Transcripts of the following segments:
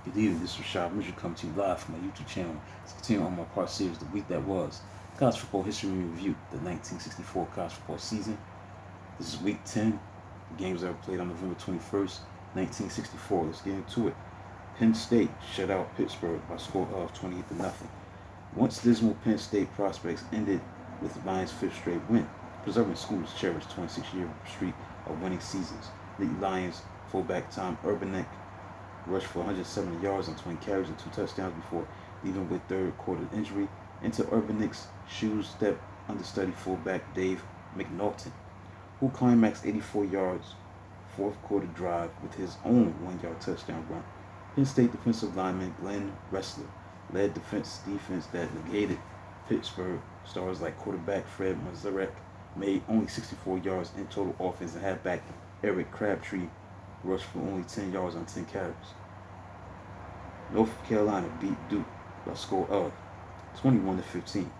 Good evening, this is Rashad Mitchell coming to you live from my YouTube channel. Let's continue on my part series, The Week That Was. College Football History Review, the 1964 college football season. This is week 10. The games that were played on November 21st, 1964. Let's get into it. Penn State shut out Pittsburgh by a score of 28-0. Once dismal Penn State prospects ended with the Lions' fifth straight win, preserving school's cherished 26-year streak of winning seasons. The Lions fullback Tom Urbanek rushed for 170 yards on 20 carries and 2 touchdowns before leaving with third quarter injury. Into Urbanek's shoes stepped understudy fullback Dave McNaughton, who climaxed 84 yards fourth quarter drive with his own 1 yard touchdown run. Penn State defensive lineman Glenn Ressler led defense that negated Pittsburgh stars like quarterback Fred Mazarek made only 64 yards in total offense, and halfback Eric Crabtree rushed for only 10 yards on 10 carries. North Carolina beat Duke by a score of 21-15.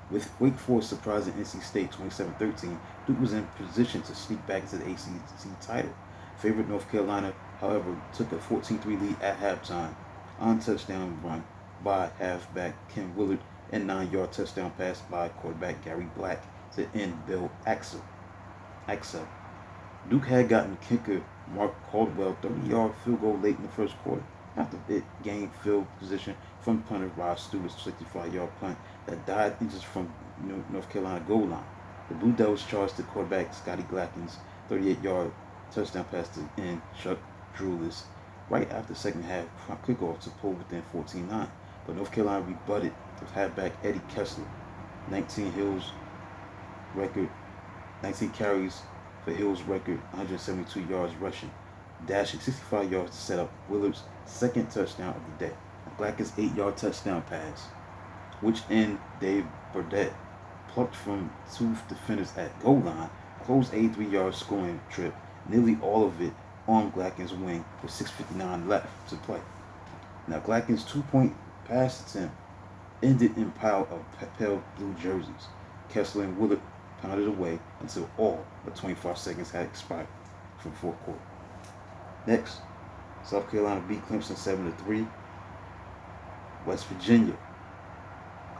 With Wake Forest surprising NC State 27-13, Duke was in position to sneak back into the ACC title. Favorite North Carolina, however, took a 14-3 lead at halftime on touchdown run by halfback Ken Willard and 9 yard touchdown pass by quarterback Gary Black to end Bill Axel. Duke had gotten kicker Mark Caldwell 30-yard field goal late in the first quarter after it gained field position from punter Rod Stewart's 65-yard punt that died inches from North Carolina goal line. The Blue Devils charged the quarterback Scotty Glacken's 38-yard touchdown pass to end Chuck Drulis right after the second half kickoff to pull within 14-9. But North Carolina rebutted with halfback Eddie Kessler, 19 carries for Hill's record 172 yards rushing, dashing 65 yards to set up Willard's second touchdown of the day. Glacken's 8 yard touchdown pass, which in Dave Burdett plucked from two defenders at goal line, closed a 3 yard scoring trip, nearly all of it on Glacken's wing with 6:59 left to play. Now Glacken's 2-point pass attempt ended in pile of pale blue jerseys. Kessler and Willard pounded away until all but 25 seconds had expired from fourth quarter. Next, South Carolina beat Clemson 7-3. West Virginia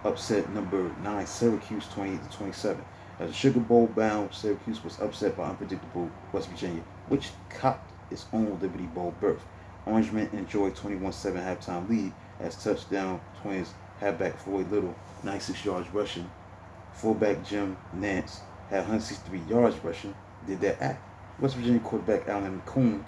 upset number 9 Syracuse 28-27. As a Sugar Bowl bound, Syracuse was upset by unpredictable West Virginia, which copped its own Liberty Bowl berth. Orangemen enjoyed 21-7 halftime lead as touchdown twins halfback Floyd Little 96 yards rushing. Fullback Jim Nance had 163 yards rushing, did that act. West Virginia quarterback Alan McCoon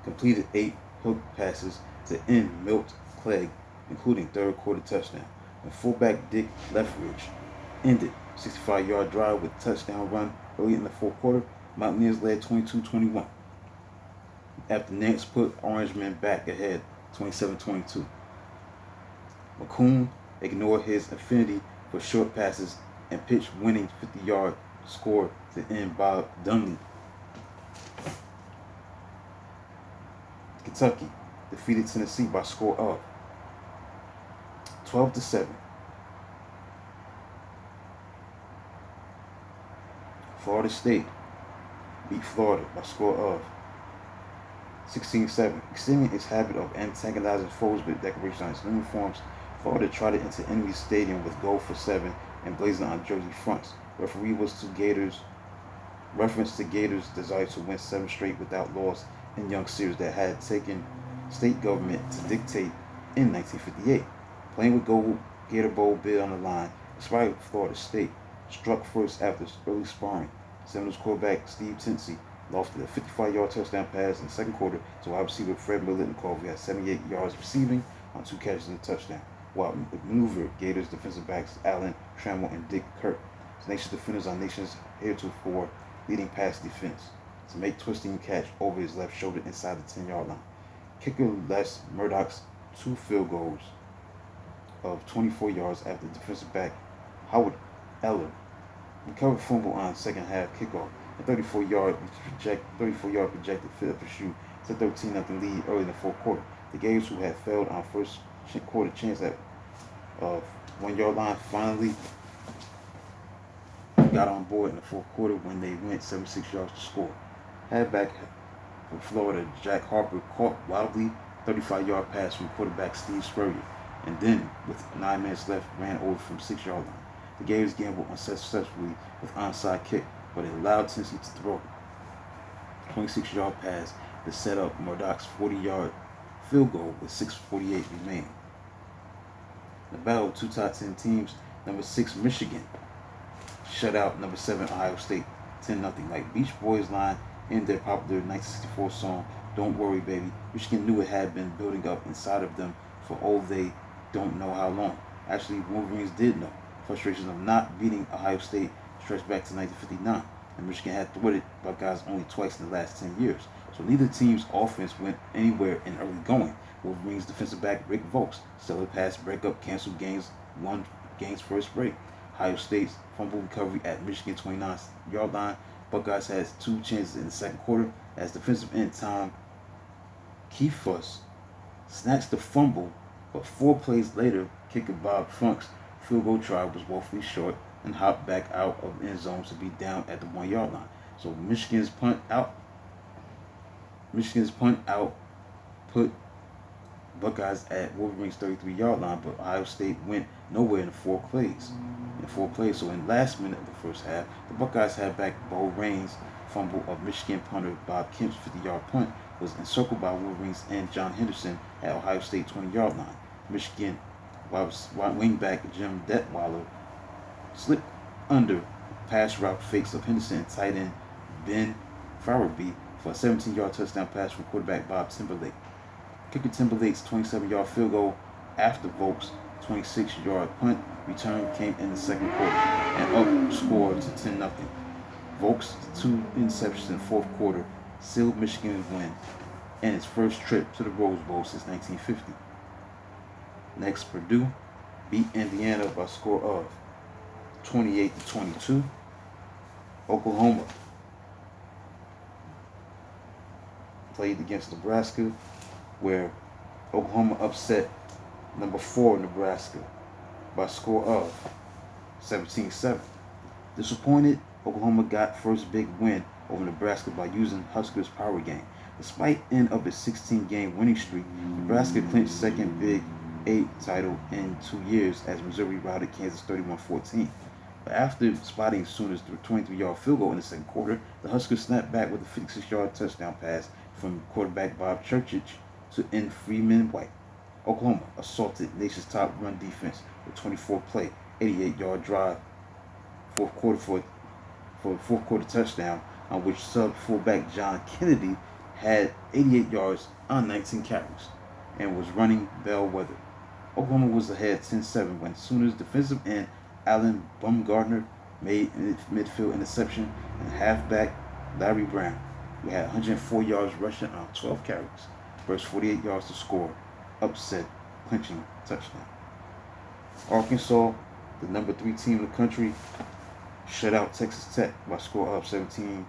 completed 8 hook passes to end Milt Clegg, including third quarter touchdown. And fullback Dick Lethbridge ended 65-yard drive with a touchdown run early in the fourth quarter. Mountaineers led 22-21 after Nance put Orangemen back ahead 27-22. McCoon ignored his affinity for short passes and pitched winning 50-yard score to end Bob Dunley. Kentucky defeated Tennessee by a score of 12-7. Florida State beat Florida by a score of 16-7. Extending its habit of antagonizing foes with decorations on its uniforms, Florida trotted into enemy stadium with goal for 7 and blazing on jersey fronts. Referee was to Gators. Reference to Gators' desire to win 7 straight without loss in young series that had taken state government to dictate in 1958. Playing with gold Gator Bowl bid on the line, inspired Florida State struck first after early sparring. Seminoles quarterback Steve Tinsey lofted a 55-yard touchdown pass in the second quarter to wide receiver Fred Militenkov, who had 78 yards receiving on 2 catches and a touchdown, while maneuvered Gators defensive backs Allen Trammell and Dick Kirk, Nation's defenders on Nation's heretofore leading pass defense, to make twisting catch over his left shoulder inside the 10-yard line. Kicker Les Murdoch's 2 field goals of 24 yards after defensive back Howard Eller recovered fumble on second half kickoff. A 34-yard projected field pursuit to 13-0 lead early in the fourth quarter. The Gators, who had failed on first quarter chance at 1 yard line, finally got on board in the fourth quarter when they went 76 yards to score. Halfback For Florida, Jack Harper caught wildly 35-yard pass from quarterback Steve Spurrier, and then, with 9 minutes left, ran over from 6-yard line. The Gators gambled unsuccessfully with onside kick, but it allowed Tennessee to throw 26-yard pass to set up Murdoch's 40-yard field goal with 6:48 remaining. The battle of two top 10 teams, number 6 Michigan shut out number 7 Ohio State 10-0. Like Beach Boys line in their popular 1964 song, Don't Worry Baby, Michigan knew it had been building up inside of them for they don't know how long. Actually, Wolverines did know. Frustration of not beating Ohio State stretched back to 1959, and Michigan had thwarted Buckeyes only twice in the last 10 years. So neither team's offense went anywhere in early going. Wolverines defensive back Rick Vokes, stellar pass breakup, canceled games, won game's first break. Ohio State's fumble recovery at Michigan 29-yard line. Buckeyes had 2 chances in the second quarter as defensive end Tom Kiefuss snatched the fumble, but 4 plays later, kicker Bob Funk's field goal try was woefully short and hopped back out of the end zone to be down at the 1-yard line. So Michigan's punt out put Buckeyes at Wolverines' 33-yard line, but Ohio State went nowhere in 4 plays. So in the last minute of the first half, the Buckeyes had back Bo Raines' fumble of Michigan punter Bob Kemp's 50-yard punt was encircled by Wolverines and John Henderson at Ohio State 20-yard line. Michigan wingback Jim Detweiler slipped under pass route fakes of Henderson and tight end Ben Farabee for a 17-yard touchdown pass from quarterback Bob Timberlake. Kicker Timberlake's 27-yard field goal after Vokes' 26-yard punt return came in the second quarter and outscored to 10-0. Vokes' 2 interceptions in the fourth quarter sealed Michigan's win and its first trip to the Rose Bowl since 1950. Next, Purdue beat Indiana by a score of 28-22. Oklahoma played against Nebraska, where Oklahoma upset number 4 Nebraska by a score of 17-7. Disappointed, Oklahoma got first big win over Nebraska by using Huskers' power game. Despite end of its 16-game winning streak, Nebraska clinched second Big 8 title in 2 years as Missouri routed Kansas 31-14. But after spotting Sooners' 23-yard field goal in the second quarter, the Huskers snapped back with a 56-yard touchdown pass from quarterback Bob Churchich to end Freeman White. Oklahoma assaulted nation's top run defense with 24-play, 88-yard drive, fourth quarter touchdown, on which sub fullback John Kennedy had 88 yards on 19 carries and was running bellwether. Oklahoma was ahead 10-7 when Sooners defensive end Alan Baumgartner made a midfield interception, and halfback Larry Brown, who had 104 yards rushing on 12 carries, burst 48 yards to score, upset, clinching touchdown. Arkansas, the number 3 team in the country, shut out Texas Tech by a score of 17-0.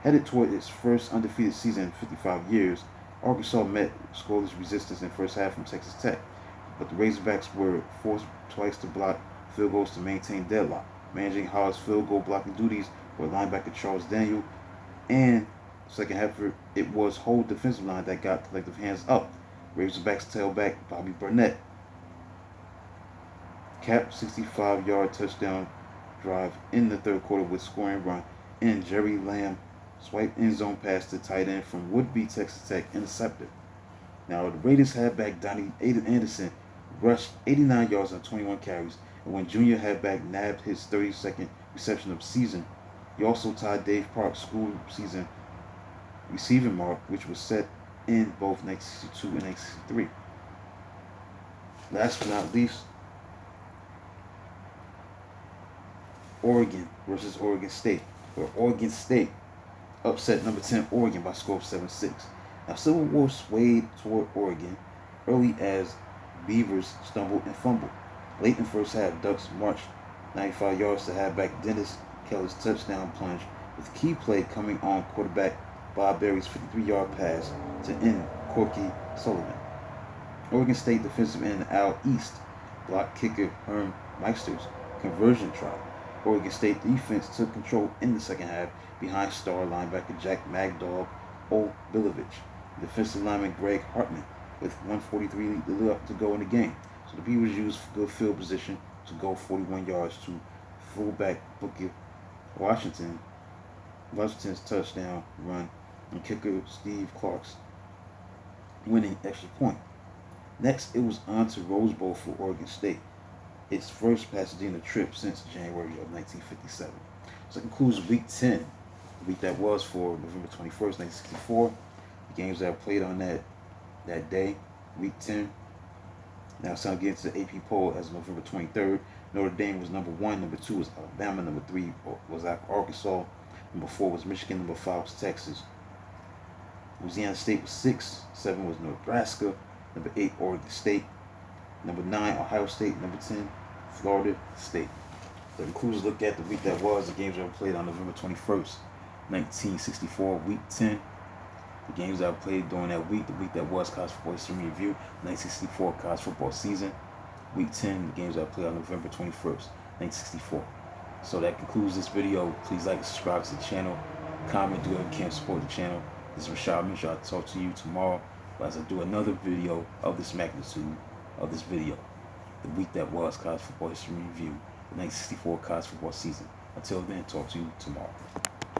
Headed toward its first undefeated season in 55 years, Arkansas met scoreless resistance in the first half from Texas Tech, but the Razorbacks were forced twice to block field goals to maintain deadlock. Managing Hall's field goal blocking duties were linebacker Charles Daniel, and second half it was whole defensive line that got collective hands up. Razorbacks tailback Bobby Burnett capped 65-yard touchdown drive in the third quarter with scoring run, and Jerry Lamb swiped end zone pass to tight end from would-be Texas Tech interceptor. Now the Raiders halfback Donnie Anderson rushed 89 yards on 21 carries, and when junior halfback nabbed his 32nd reception of the season, he also tied Dave Park's school season receiving mark, which was set in both 1962 and 1963. Last but not least, Oregon versus Oregon State, where Oregon State upset number 10 Oregon by a score of 7-6. Now, Civil War swayed toward Oregon early as Beavers stumbled and fumbled. Late in the first half, Ducks marched 95 yards to halfback Dennis Keller's touchdown plunge, with key play coming on quarterback Bob Berry's 53-yard pass to end Corky Sullivan. Oregon State defensive end Al East blocked kicker Herm Meister's conversion try, Oregon State defense took control in the second half behind star linebacker Jack Magdog Obilovich, defensive lineman Greg Hartman with 1:43 to go in the game. So the Beavers used good field position to go 41 yards to fullback Booker Washington's touchdown run and kicker Steve Clark's winning extra point. Next, it was on to Rose Bowl for Oregon State, its first Pasadena trip since January of 1957. So that concludes Week 10, the week that was for November 21st, 1964. The games that were played on that day, Week 10. Now it's time to get into the AP poll as of November 23rd. Notre Dame was number 1, number 2 was Alabama, number 3 was Arkansas, number 4 was Michigan, number 5 was Texas. Louisiana State was 6, 7 was Nebraska, number 8 Oregon State, number 9 Ohio State, number 10 Florida State. That concludes a look at the week that was. The games that were played on November 21st, 1964, Week 10. The games that were played during that week, the week that was college football history review, 1964 college football season. Week 10, the games that were played on November 21st, 1964. So that concludes this video. Please like and subscribe to the channel. Comment, do whatever you can to support the channel. This is Rashad Mitchell. I'll talk to you tomorrow as I do another video of this magnitude of this video. The week that was college football history review, the 1964 college football season. Until then, talk to you tomorrow.